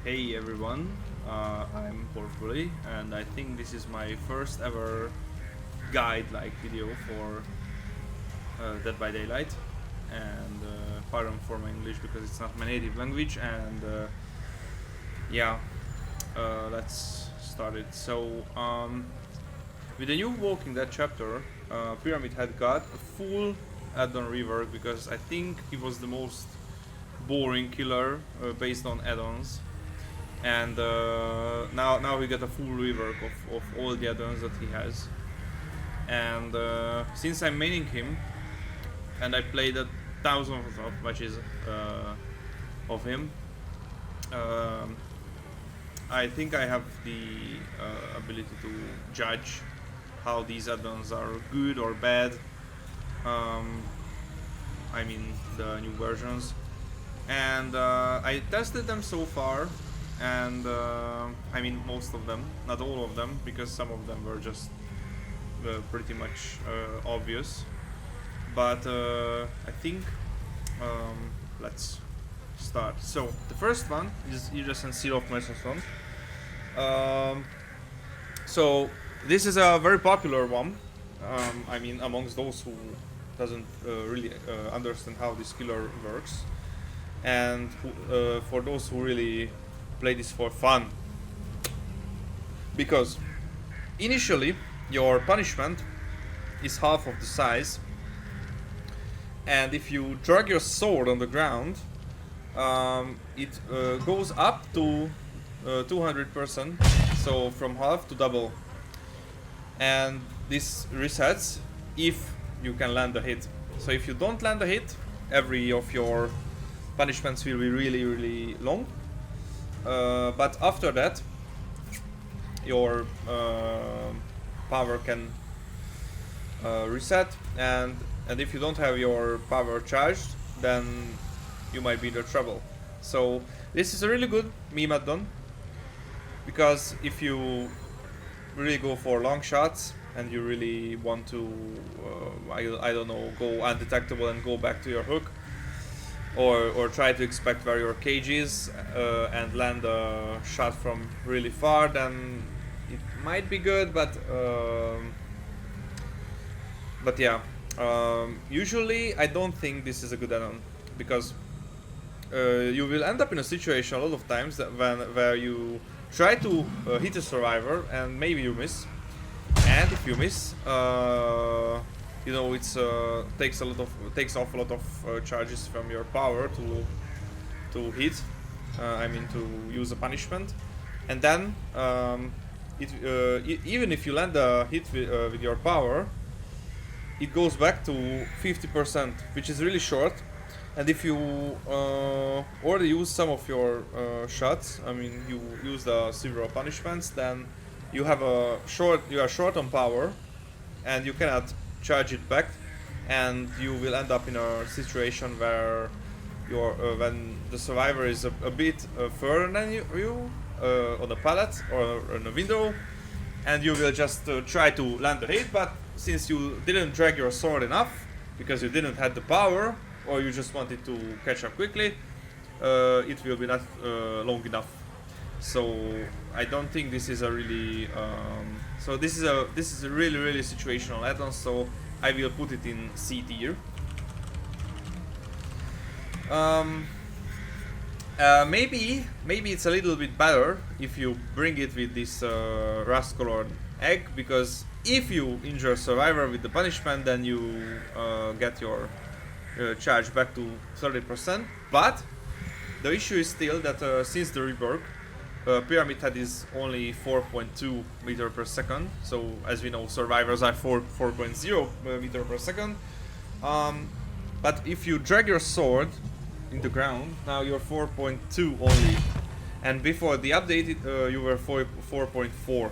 Hey everyone, I'm Porpoli, and I think this is my first ever guide-like video for Dead by Daylight. And pardon for my English because it's not my native language. And yeah, let's start it. So with the new Walking Dead chapter, Pyramid had got a full add-on rework because I think it was the most boring killer based on add-ons. And now we get a full rework of all the add-ons that he has. And since I'm maining him, and I played thousands of matches of him, I think I have the ability to judge how these add-ons are good or bad. I mean the new versions, and I tested them so far. And I mean most of them, not all of them, because some of them were just pretty much obvious. But I think let's start. So the first one is Idris and Seal of Mesothon. So this is a very popular one. I mean amongst those who doesn't really understand how this killer works, and for those who really play this for fun, because initially your punishment is half of the size, and if you drag your sword on the ground, it goes up to 200%, so from half to double, and this resets if you can land a hit. So if you don't land a hit, every of your punishments will be really long. But after that, your power can reset, and if you don't have your power charged, then you might be in trouble. So this is a really good meme add-on, because if you really go for long shots and you really want to, I don't know, go undetectable and go back to your hook, or try to expect where your cage is and land a shot from really far, then it might be good, but yeah, usually I don't think this is a good add-on, because you will end up in a situation a lot of times that where you try to hit a survivor and maybe you miss, and if you miss, you know, it's takes off a lot of charges from your power to hit. I mean to use a punishment, and then even if you land a hit with your power, it goes back to 50%, which is really short. And if you already use some of your shots, I mean you use the several punishments, then you are short on power, and you cannot charge it back, and you will end up in a situation where when the survivor is a bit further than you on a pallet or on a window, and you will just try to land a hit, but since you didn't drag your sword enough because you didn't have the power, or you just wanted to catch up quickly, it will be not long enough. So I don't think this is a really so this is a really situational add-on, so I will put it in C tier. Maybe it's a little bit better if you bring it with this rust-colored egg, because if you injure a survivor with the punishment, then you get your charge back to 30%. But the issue is still that since the rework, Pyramid Head is only 4.2 meter per second. So as we know, survivors are 4.0 meter per second. But if you drag your sword in the ground, now you're 4.2 only. And before the update, you were 4.4.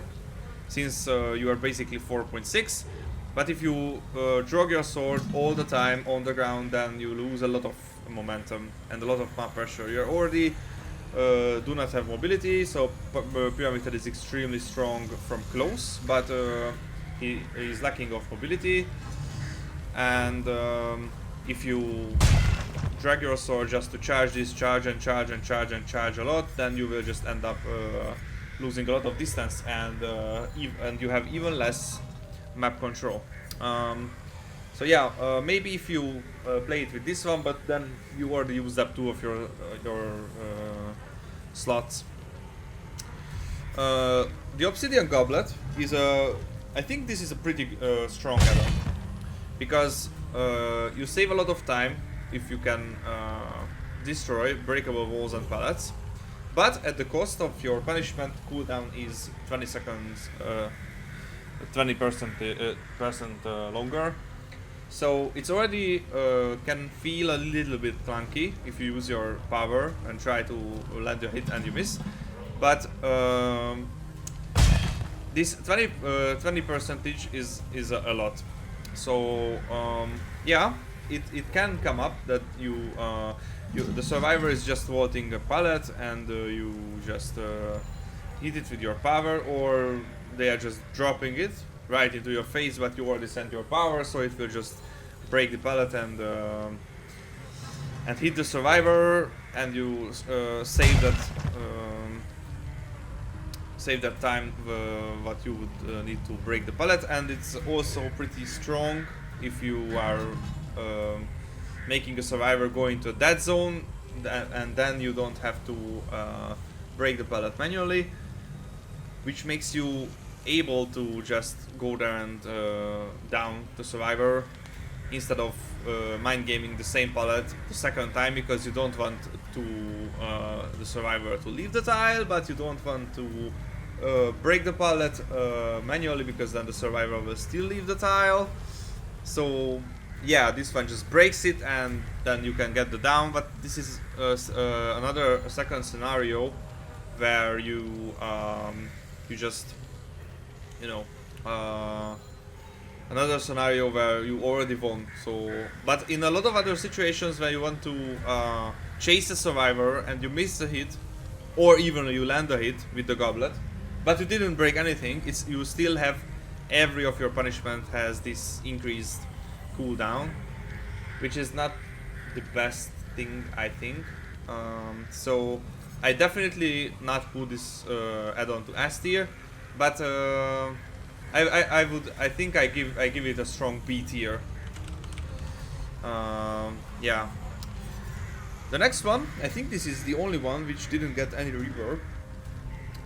Since you are basically 4.6. But if you drag your sword all the time on the ground, then you lose a lot of momentum and a lot of pump pressure. You're already do not have mobility, so Pyramid Head is extremely strong from close, but he is lacking of mobility. And if you drag your sword just to charge this, charge and charge and charge and charge a lot, then you will just end up losing a lot of distance, and you have even less map control. So yeah, maybe if you play it with this one, but then you already used up 2 of your slots. The Obsidian Goblet is I think this is a pretty strong add-on, because you save a lot of time if you can destroy breakable walls and pallets, but at the cost of your punishment cooldown is 20 seconds, 20% longer. So it's already can feel a little bit clunky if you use your power and try to land your hit and you miss. But this 20 percentage is a lot. So yeah, it can come up that the survivor is just vaulting a pallet and you just hit it with your power, or they are just dropping it right into your face, but you already sent your power, so it will just break the pallet and hit the survivor, and you save that time what you would need to break the pallet. And it's also pretty strong if you are making a survivor go into a dead zone, and then you don't have to break the pallet manually, which makes you able to just go there and down the survivor instead of mind gaming the same pallet the second time, because you don't want to the survivor to leave the tile, but you don't want to break the pallet manually, because then the survivor will still leave the tile. So yeah, this one just breaks it and then you can get the down. But this is another second scenario where you just, you know, another scenario where you already won. So, but in a lot of other situations where you want to chase a survivor and you miss a hit, or even you land a hit with the goblet, but you didn't break anything, you still have every of your punishment has this increased cooldown, which is not the best thing, I think. So I definitely not put this add-on to S tier, but I think I give it a strong B tier. Yeah. The next one, I think this is the only one which didn't get any rework,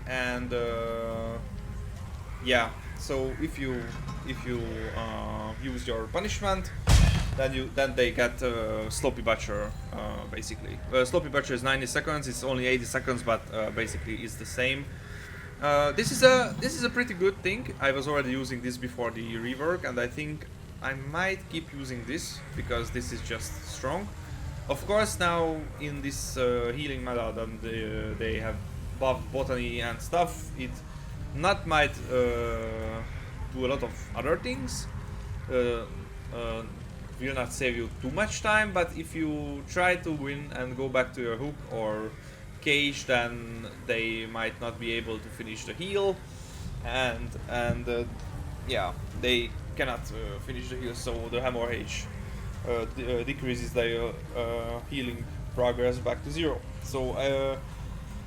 and yeah. So if you use your punishment, then they get Sloppy Butcher, basically. Sloppy Butcher is 90 seconds. It's only 80 seconds, but basically it's the same. This is a pretty good thing. I was already using this before the rework, and I think I might keep using this because this is just strong. Of course, now in this healing meta, then they have buffed botany and stuff. It not might do a lot of other things. Will not save you too much time, but if you try to win and go back to your hook or cage, then they might not be able to finish the heal, and yeah, they cannot finish the heal, so the hemorrhage decreases their healing progress back to 0. So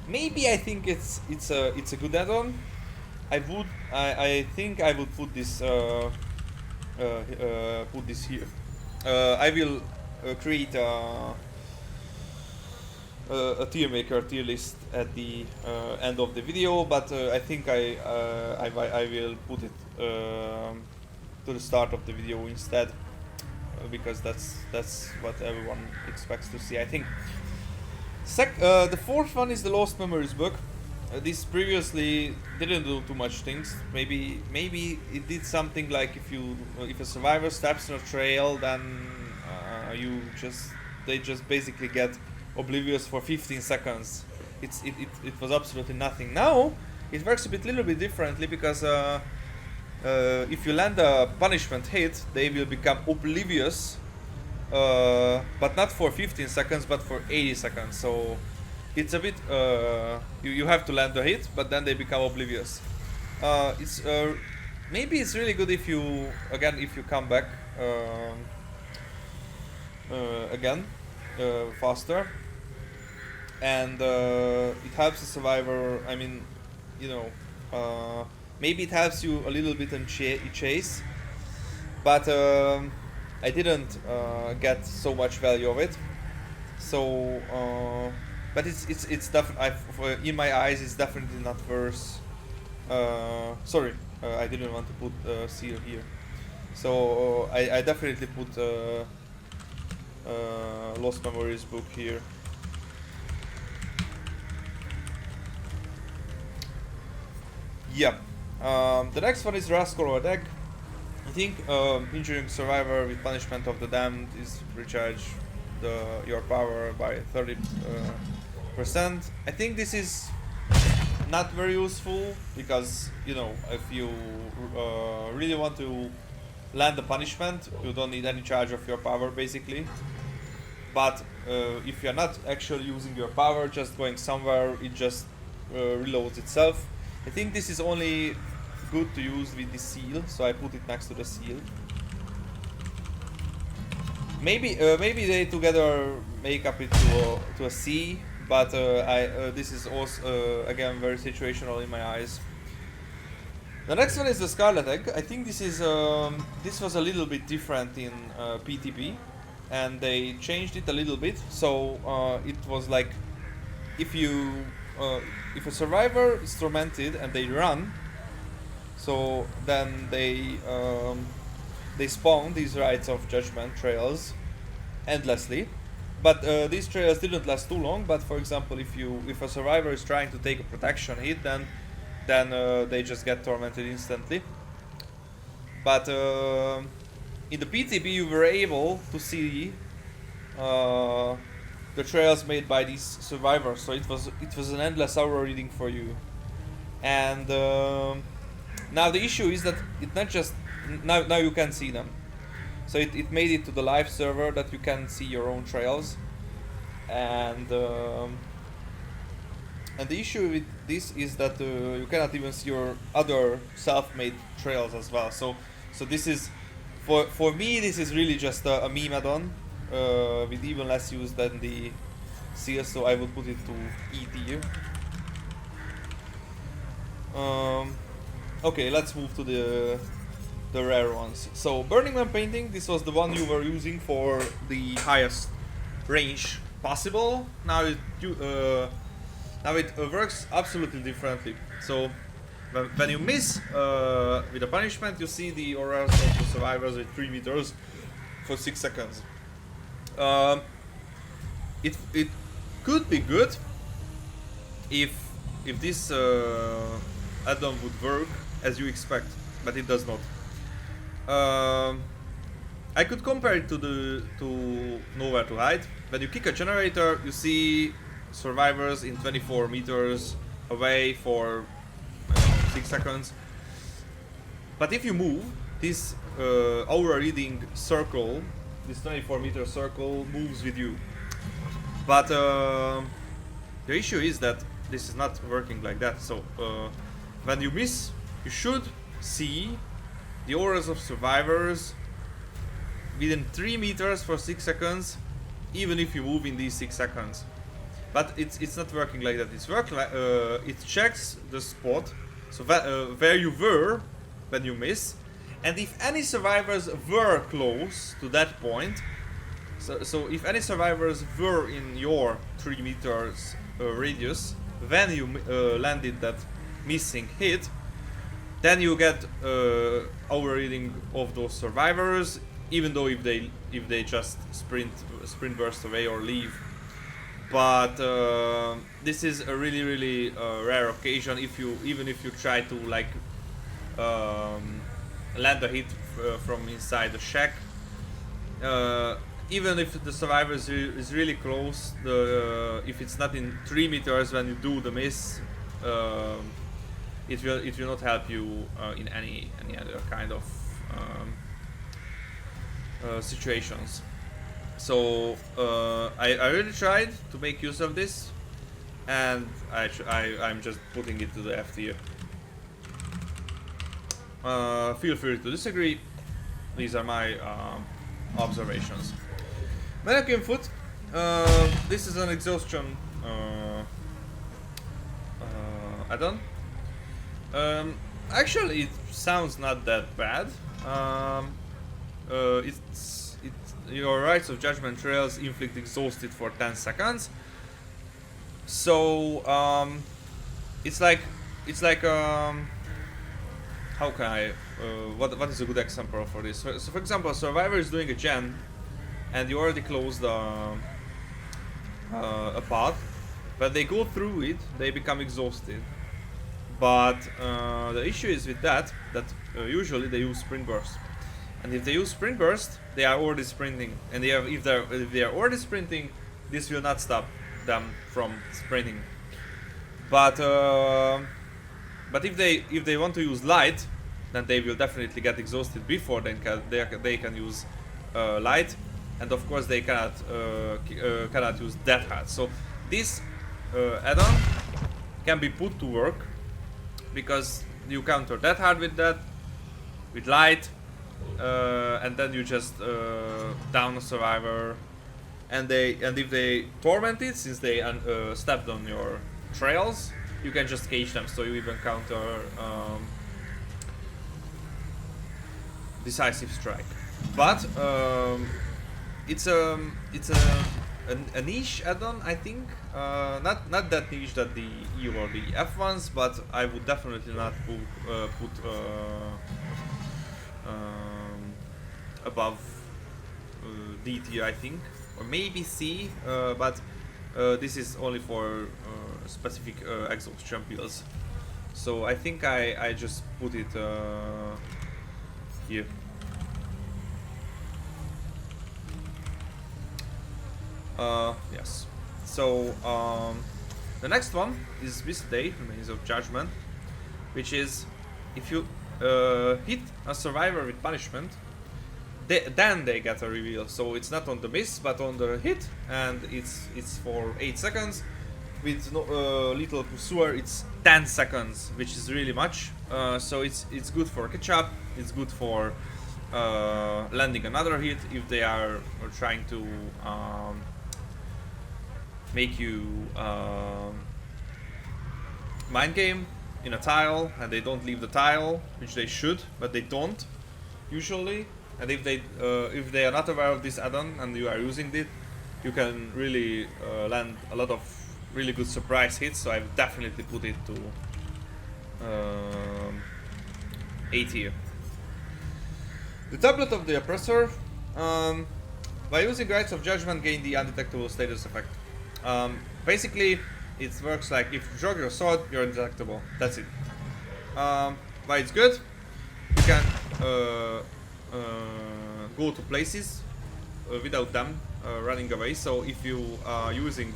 maybe I think it's a good add-on. I think I would put this here. I will create a tier maker tier list at the end of the video, but I think I will put it to the start of the video instead, because that's what everyone expects to see, I think. The fourth one is the Lost Memories book. This previously didn't do too much things. Maybe it did something like if a survivor steps on a trail, then they just basically get oblivious for 15 seconds. It was absolutely nothing. Now it works a little bit differently, because if you land a punishment hit, they will become oblivious, but not for 15 seconds, but for 80 seconds. So it's a bit you have to land the hit, but then they become oblivious. Maybe it's really good if you come back again, faster, and it helps the survivor. I mean, you know, maybe it helps you a little bit in chase, but I didn't get so much value of it. So, but it's definitely in my eyes, it's definitely not worth. Sorry, I didn't want to put seal here. So I definitely put Lost Memories book here. Yeah. The next one is Rascal Egg. I think injuring survivor with punishment of the damned is recharge your power by 30%. I think this is not very useful because, you know, if you really want to land the punishment, you don't need any charge of your power basically. But if you're not actually using your power, just going somewhere, it just reloads itself. I think this is only good to use with the seal, so I put it next to the seal. Maybe they together make up it to a C, but this is also again very situational in my eyes. The next one is the Scarlet Egg. I think this is this was a little bit different in PTP, and they changed it a little bit. So it was like if a survivor is tormented and they run, so then they spawn these Rites of Judgment trails endlessly. But these trails didn't last too long. But for example, if a survivor is trying to take a protection hit, then they just get tormented instantly. But in the PTB you were able to see the trails made by these survivors, so it was an endless aura reading for you. And now the issue is that it not just now you can see them. So it made it to the live server that you can see your own trails, and the issue with this is that you cannot even see your other self-made trails as well. So this is for me this is really just a meme add-on with even less use than the CS. So I would put it to E tier. Okay, let's move to the rare ones. So Burning Man Painting, this was the one you were using for the highest range possible. Now it works absolutely differently. So when you miss with a punishment, you see the auras of the survivors with 3 meters for 6 seconds. It could be good if this add-on would work as you expect, but it does not. I could compare it to Nowhere to Hide. When you kick a generator, you see survivors in 24 meters away for 6 seconds. But if you move, this aura reading circle, this 24-meter circle, moves with you. But the issue is that this is not working like that. So when you miss, you should see the auras of survivors within 3 meters for 6 seconds, even if you move in these 6 seconds. But it's not working like that. It checks the spot, so where you were when you miss, and if any survivors were close to that point. So if any survivors were in your 3 meters radius when you landed that missing hit, then you get aura reading of those survivors, even though if they just sprint burst away or leave. But this is a really rare occasion. Even if you try to like land a hit from inside the shack, even if the survivor is really close, if it's not in 3 meters when you do the miss, it will not help you in any other kind of situations. So I really tried to make use of this, and I'm just putting it to the F tier. Feel free to disagree. These are my observations. Mannequin Foot. This is an exhaustion add-on. Actually, it sounds not that bad. Your rights of judgment trails inflict exhausted for 10 seconds. So it's like how can I what is a good example for this? So for example, a survivor is doing a gen, and you already closed a path, but they go through it, they become exhausted. But the issue is with that usually they use sprint burst, and if they use sprint burst, they are already sprinting, and if they are already sprinting, this will not stop them from sprinting. But if they want to use light, then they will definitely get exhausted before they can use light, and of course they cannot use death hat. So this add-on can be put to work, because you counter death hard with that, with light, and then you just down a survivor, and if they torment it, since they stepped on your trails, you can just cage them, so you even counter decisive strike. But it's a niche add-on, I think. Not that niche that the E or the F ones, but I would definitely not put above D tier, I think, or maybe C. But this is only for specific exhaustion builds. So I think I just put it here. Yes. So the next one is this day, Remains of Judgment, which is if you hit a survivor with punishment, then they get a reveal. So it's not on the miss, but on the hit, and it's for 8 seconds. With Lethal Pursuer, it's 10 seconds, which is really much. So it's good for catch up. It's good for landing another hit if they are trying to make you mind game in a tile, and they don't leave the tile, which they should, but they don't usually. And if they are not aware of this add-on and you are using it, you can really land a lot of really good surprise hits. So I've definitely put it to A tier. The Tablet of the Oppressor. By using Rights of Judgment, gain the undetectable status effect. Basically, it works like if you draw your sword, you're undetectable. That's it. Why it's good? You can go to places without them running away. So if you're using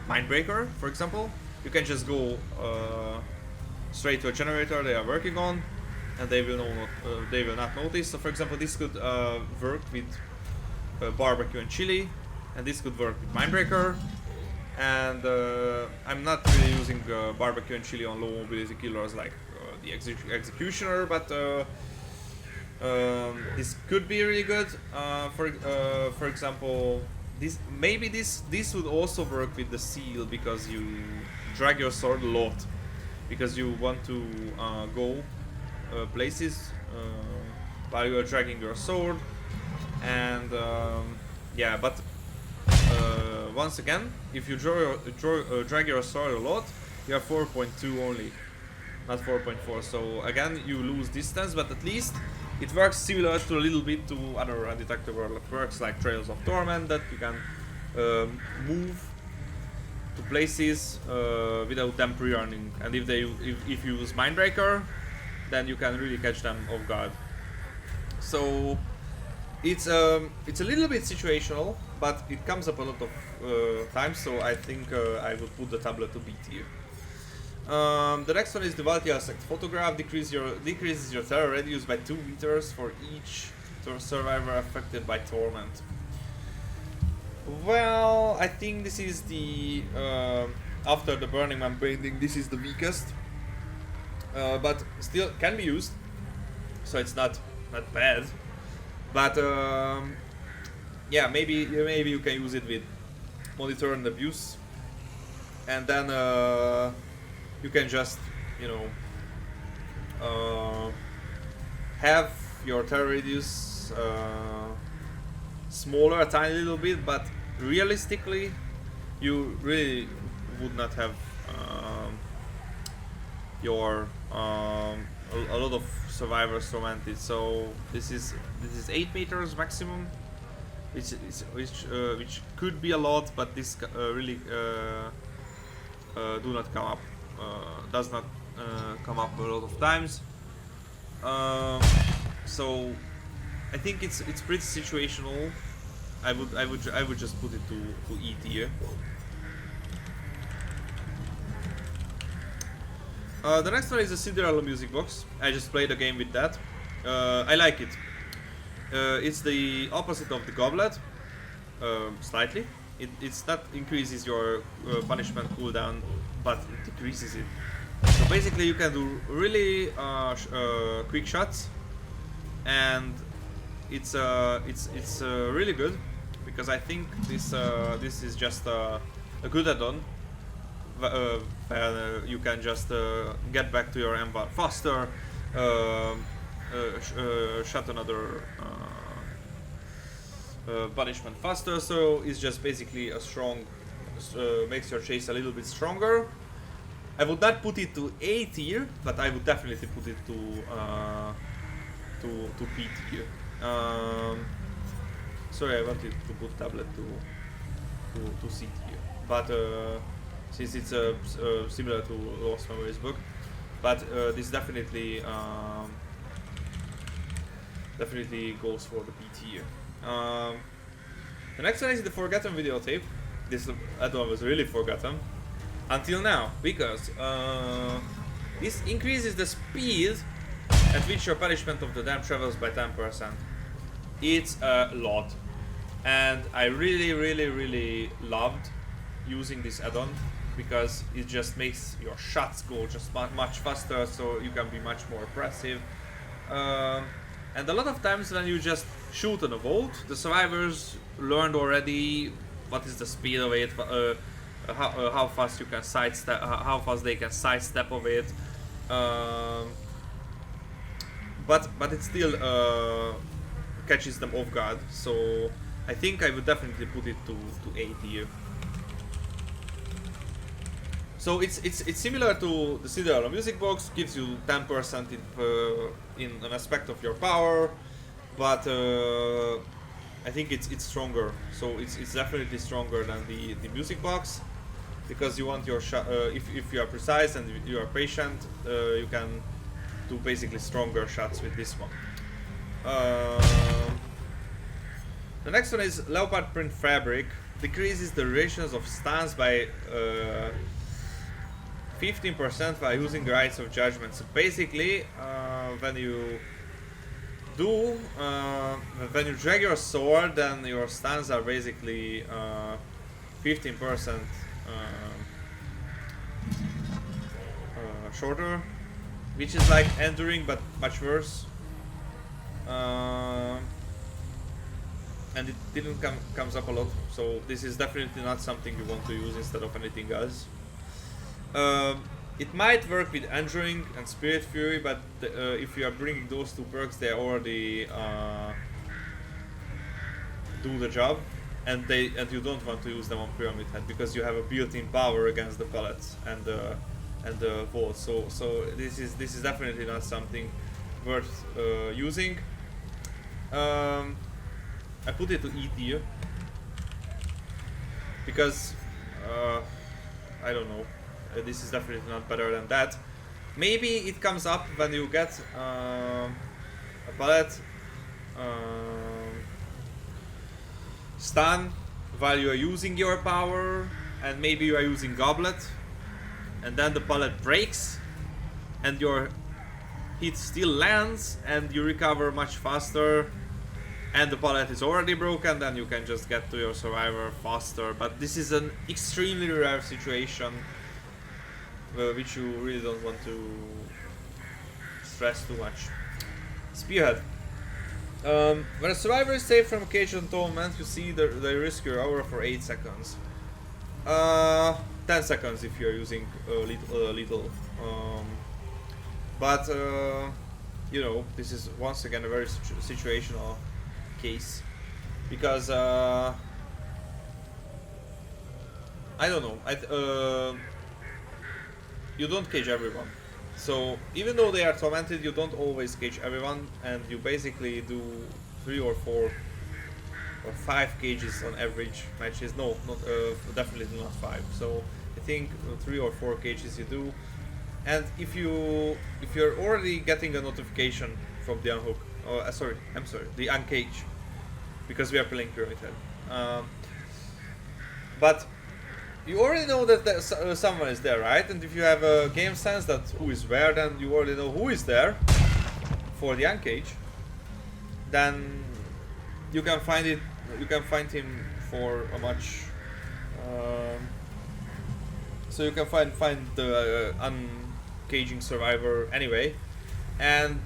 Mindbreaker, for example, you can just go straight to a generator they are working on, and they will not notice. So for example, this could work with barbecue and chili, and this could work with Mindbreaker. And I'm not really using barbecue and chili on low mobility killers like the executioner, but this could be really good. For example, this would also work with the seal, because you drag your sword a lot, because you want to go places while you are dragging your sword, and yeah, but once again, if you drag your sword a lot, you have 4.2 only, not 4.4. So again, you lose distance, but at least it works similar to a little bit to other undetectable works like Trails of Torment, that you can move to places without them pre-running. And if you use Mindbreaker, then you can really catch them off guard. So it's a little bit situational, but it comes up a lot of times. So I think I would put the tablet to B tier. The next one is the Valtia Sect Photograph. Decreases your terror radius by 2 meters for each survivor affected by torment. Well, I think this is the after the Burning Man painting, this is the weakest, but still can be used, so it's not bad. But yeah, maybe you can use it with monitor and abuse, and then you can just, you know, have your terror radius smaller a tiny little bit, but realistically you really would not have your a lot of survivors surrounded. So this is 8 meters maximum, which could be a lot, but this really do not come up, does not come up a lot of times. So I think it's pretty situational. I would just put it to E tier. The next one is a Cinderella music box. I just played a game with that. I like it. It's the opposite of the goblet, slightly. It's not increases your punishment cooldown, but it decreases it. So basically, you can do really quick shots, and it's really good, because I think this is just a good add-on. You can just get back to your environment faster, shut another punishment faster. So it's just basically a strong, makes your chase a little bit stronger. I would not put it to A tier, but I would definitely put it to B tier. Sorry, I wanted to put tablet to C tier, but since it's similar to Lost Memories book, but this definitely goes for the B tier. The next one is the Forgotten videotape. This add-on was really forgotten until now, because this increases the speed at which your punishment of the dam travels by 10%. It's a lot, and I really loved using this add-on, because it just makes your shots go just much faster, so you can be much more aggressive. And a lot of times when you just shoot on a vault, the survivors learned already what is the speed of it, how fast you can sidestep, how fast they can sidestep of it. But it still catches them off guard. So I think I would definitely put it to A tier. So it's similar to the Cinderella music box, gives you 10% in an aspect of your power, but I think it's stronger. So it's definitely stronger than the music box, because you want your shot. If you are precise and you are patient, you can do basically stronger shots with this one. The next one is leopard print fabric. Decreases the durations of stuns by 15% by using Rights of Judgment. So basically, when you drag your sword, then your stuns are basically 15% shorter, which is like enduring but much worse. And it didn't comes up a lot, so this is definitely not something you want to use instead of anything else. It might work with Enduring and Spirit Fury, but if you are bringing those two perks, they already do the job, and you don't want to use them on Pyramid Head, because you have a built-in power against the pellets and the vault. So this is definitely not something worth using. I put it to E tier because I don't know. This is definitely not better than that. Maybe it comes up when you get a pallet stun while you are using your power, and maybe you are using goblet, and then the pallet breaks and your hit still lands and you recover much faster, and the pallet is already broken, then you can just get to your survivor faster. But this is an extremely rare situation, which you really don't want to stress too much. Spearhead. When a survivor is saved from a cage on torment, you see they risk your aura for 8 seconds. 10 seconds if you're using little. But you know, this is once again a very situational case, because I don't know. You don't cage everyone. So even though they are tormented, you don't always cage everyone, and you basically do 3 or 4 or 5 cages on average matches. No, not definitely not 5. So I think 3 or 4 cages you do. And if you're already getting a notification from the unhook, the uncage, because we are playing Pyramid Head. But you already know that someone is there, right? And if you have a game sense that who is where, then you already know who is there for the uncage. Then you can find it. You can find him for a much. So you can find the uncaging survivor anyway, and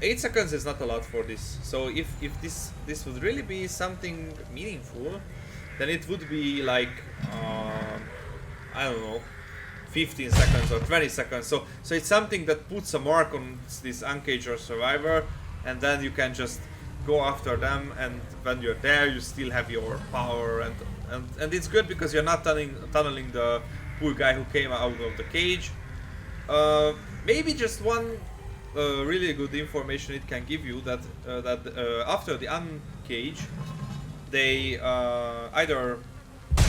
8 seconds is not a lot for this. So if this would really be something meaningful, then it would be like I don't know, 15 seconds or 20 seconds. So it's something that puts a mark on this uncaged or survivor, and then you can just go after them, and when you're there you still have your power, and it's good because you're not tunneling the poor guy who came out of the cage. Maybe just one really good information it can give you, that after the uncage they either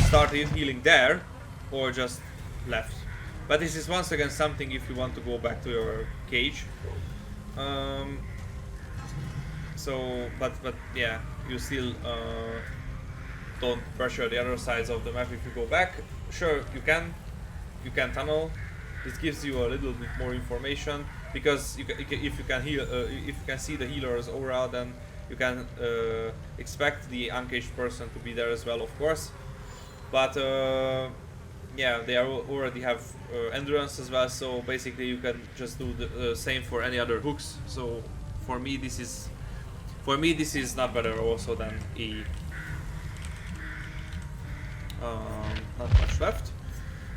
started healing there or just left. But this is once again something if you want to go back to your cage. But yeah, you still don't pressure the other sides of the map if you go back. Sure, you can tunnel. This gives you a little bit more information, because if you can heal, if you can see the healer's aura, then you can expect the uncaged person to be there as well, of course. But yeah, they already have endurance as well, so basically you can just do the same for any other hooks. So for me this is not better also than E. Not much left.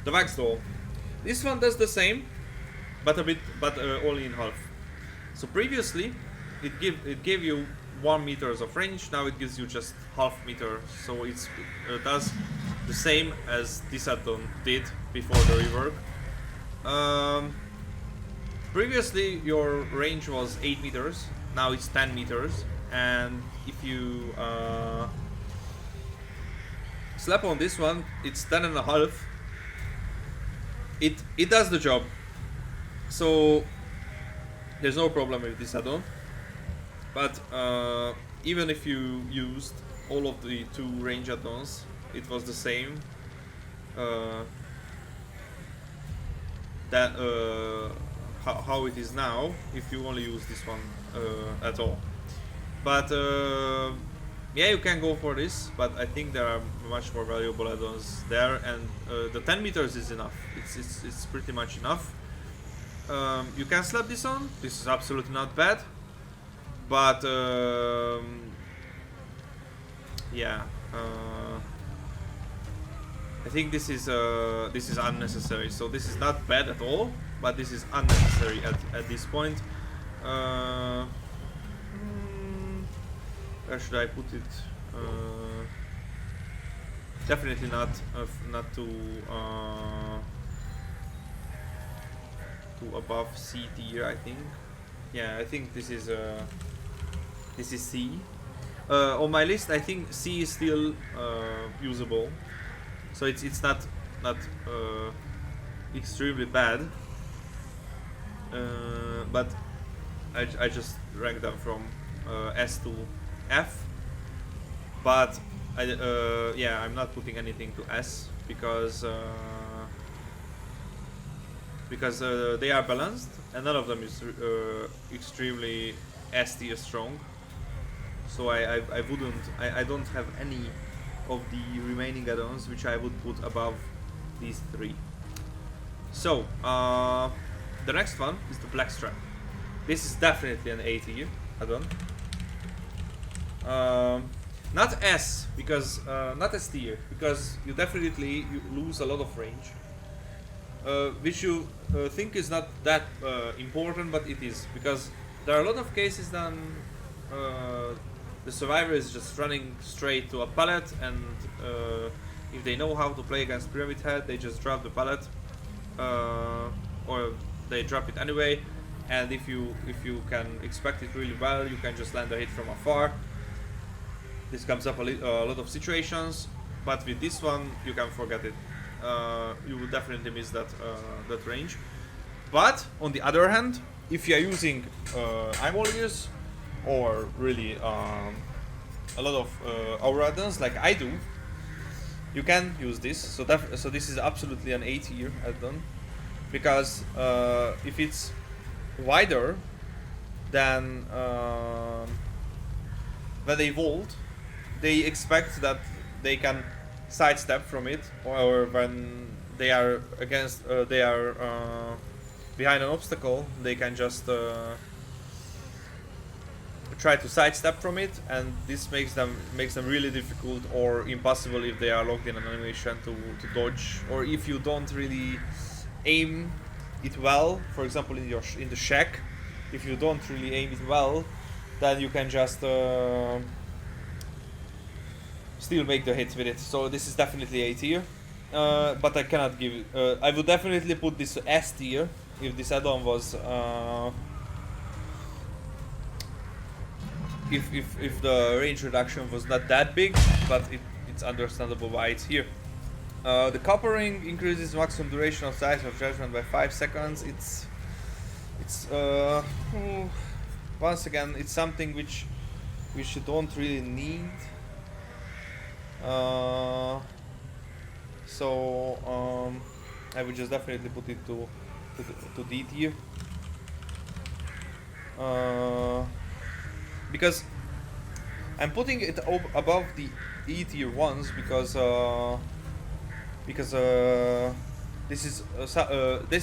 The Wax Doll. This one does the same, but only in half. So previously it gave you 1 meters of range. Now it gives you just half meter. So it does the same as this add-on did before the rework. Previously your range was 8 meters. Now it's 10 meters. And if you slap on this one, it's 10.5. It does the job. So there's no problem with this add-on. But even if you used all of the 2 range add-ons, it was the same. How it is now if you only use this one at all. But yeah, you can go for this, but I think there are much more valuable add-ons there, and the 10 meters is enough. It's pretty much enough. You can slap this on. This is absolutely not bad, but yeah, I think this is unnecessary. So this is not bad at all, but this is unnecessary at this point. Where should I put it? Definitely not to above C tier, I think. Yeah, I think this is C. On my list, I think C is still usable. So it's not extremely bad. But I just ranked them from S to F, but yeah, I'm not putting anything to S because they are balanced, and none of them is extremely S tier strong. So I don't have any of the remaining add-ons which I would put above these 3. So the next one is the Black Strap. This is definitely an A tier add-on. Not S, because not S tier, because you definitely lose a lot of range, which you think is not that important, but it is, because there are a lot of cases then the survivor is just running straight to a pallet, and if they know how to play against Pyramid Head, they just drop the pallet, or they drop it anyway. And if you can expect it really well, you can just land a hit from afar. This comes up a lot of situations, but with this one you can forget it. You will definitely miss that that range. But on the other hand, if you are using Imolius or really a lot of aura add-ons like I do, you can use this. So this is absolutely an A tier add-on, because if it's wider than when they vault, they expect that they can sidestep from it, or when they are against behind an obstacle, they can just try to sidestep from it, and this makes them really difficult or impossible if they are locked in an animation to dodge, or if you don't really aim it well. For example, in the shack, if you don't really aim it well, then you can just still make the hit with it. So this is definitely A tier, but I cannot give it. I would definitely put this to S tier if this add-on was if the range reduction was not that big, but it's understandable why it's here. The copper ring increases maximum duration of size of judgment by 5 seconds. It's once again, it's something which you don't really need. So I would just definitely put it to D tier, because I'm putting it above the E tier ones because this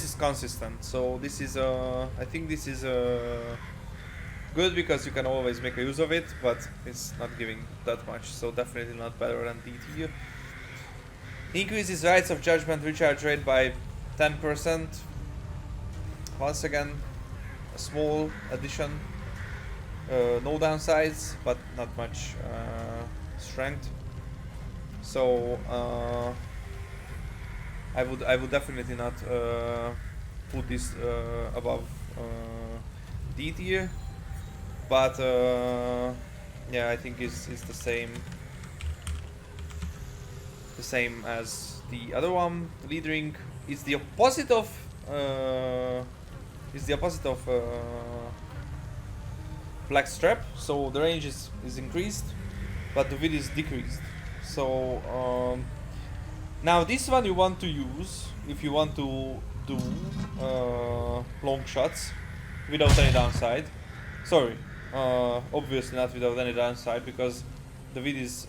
is consistent. So this is I think this is good because you can always make a use of it, but it's not giving that much, so definitely not better than D tier. Increases rights of judgment recharge rate by 10%. Once again, a small addition, no downsides, but not much strength. So I would definitely not put this above D tier, but yeah, I think it's the same as the other one. The lead ring is the opposite of black strap, so the range is increased, but the width is decreased. So now this one you want to use if you want to do long shots without any downside. Sorry, obviously not without any downside, because the width is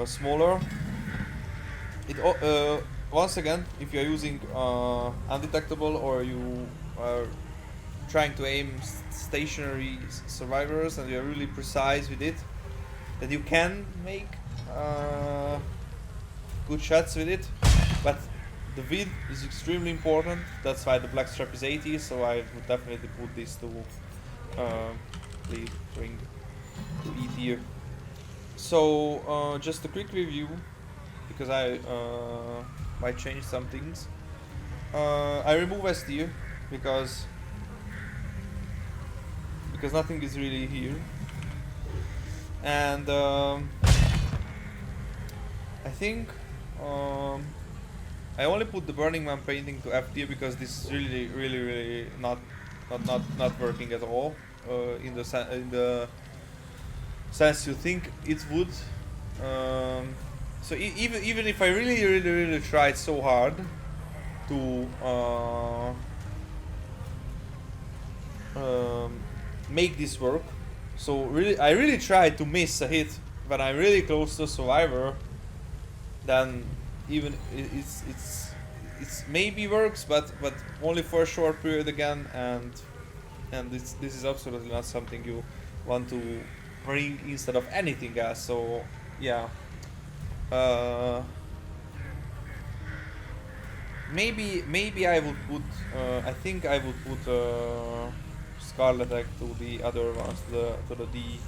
smaller. It once again, if you are using undetectable, or you are trying to aim stationary survivors and you are really precise with it, then you can make good shots with it, but the width is extremely important. That's why the black strap is 80, so I would definitely put this to lead ring to E tier. So just a quick review, because I might change some things. I remove S tier because nothing is really here, and I think I only put the Burning Man painting to F tier because this is really not working at all in the sense you think it would. So even if I really tried so hard to make this work, so I really tried to miss a hit when I'm really close to survivor, then even it's maybe works, but only for a short period again, and this is absolutely not something you want to bring instead of anything else. So yeah, uh, maybe I would put I think I would put Scarlet Egg to the other ones, to the D,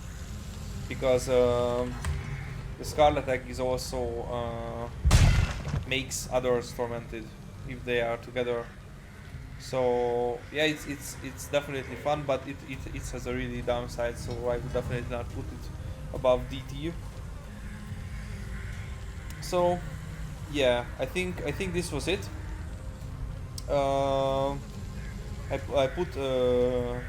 because the Scarlet Egg is also makes others tormented if they are together. So yeah, it's definitely fun, but it has a really downside. So I would definitely not put it above DT. So yeah, I think this was it. Uh, I put to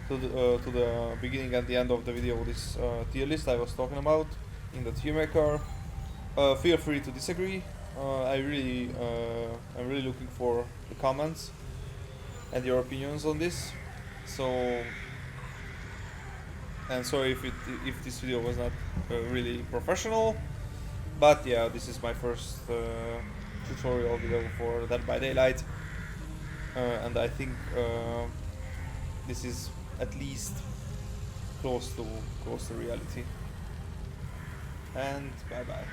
the beginning and the end of the video this tier list I was talking about in the tier maker. Feel free to disagree. I'm really looking for the comments and your opinions on this. So, and sorry if this video was not really professional, but yeah, this is my first tutorial video for Dead by Daylight, and I think this is at least close to reality. And bye bye.